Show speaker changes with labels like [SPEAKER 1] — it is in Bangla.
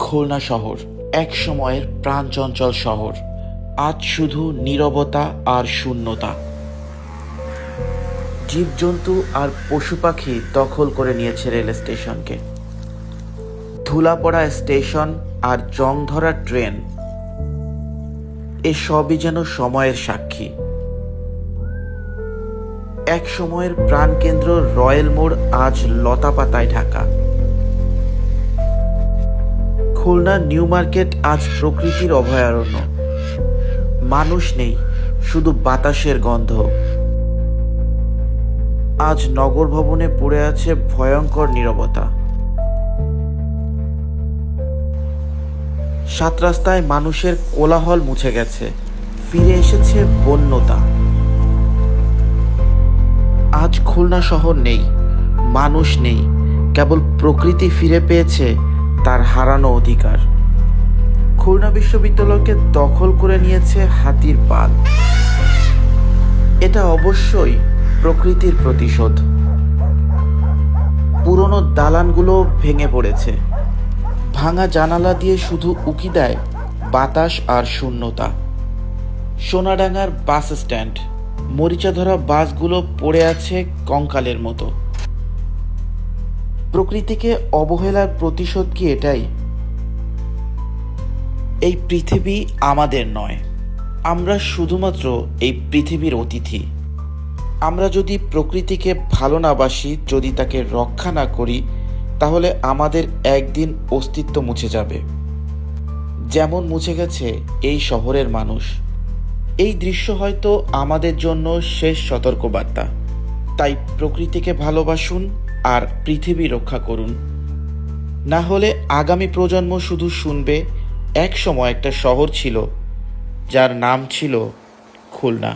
[SPEAKER 1] খুলনা শহর এক সময়ের প্রাণচঞ্চল শহর, আজ শুধু নীরবতা আর শূন্যতা। জীবজন্তু আর পশু পাখি দখল করে নিয়েছে রেল স্টেশনকে। ধুলা পড়া স্টেশন আর জং ধরা ট্রেন, এসবই যেন সময়ের সাক্ষী। এক সময়ের প্রাণকেন্দ্র রয়েল মোড় আজ লতাপাতায় ঢাকা। খুলনা নিউ মার্কেট আজ প্রকৃতির অভয়ারণ্য। মানুষ নেই, শুধু বাতাসের গন্ধ। আজ নগর ভবনে পড়ে আছে ভয়ঙ্কর নীরবতা। সাত রাস্তায় মানুষের কোলাহল মুছে গেছে, ফিরে এসেছে বন্যতা। আজ খুলনা শহর নেই, মানুষ নেই, কেবল প্রকৃতি ফিরে পেয়েছে তার হারানো অধিকার। খুলনা বিশ্ববিদ্যালয়কে দখল করে নিয়েছে হাতির পাল। এটা অবশ্যই প্রকৃতির প্রতিশোধ। পুরনো দালানগুলো ভেঙে পড়েছে, ভাঙা জানালা দিয়ে শুধু উকি দেয় বাতাস আর শূন্যতা। সোনাডাঙ্গার বাস স্ট্যান্ড, মরিচা ধরা বাসগুলো পড়ে আছে কঙ্কালের মতো। প্রকৃতিকে অবহেলার প্রতিশোধ কি এটাই? এই পৃথিবী আমাদের নয়, আমরা শুধুমাত্র এই পৃথিবীর অতিথি। আমরা যদি প্রকৃতিকে ভালো না বাসি, যদি তাকে রক্ষা না করি, তাহলে আমাদের একদিন অস্তিত্ব মুছে যাবে, যেমন মুছে গেছে এই শহরের মানুষ। এই দৃশ্য হয়তো আমাদের জন্য শেষ সতর্কবার্তা। তাই প্রকৃতিকে ভালোবাসুন আর পৃথিবী রক্ষা করুন, না হলে আগামী প্রজন্ম শুধু শুনবে এক সময় একটা শহর ছিল যার নাম ছিল খুলনা।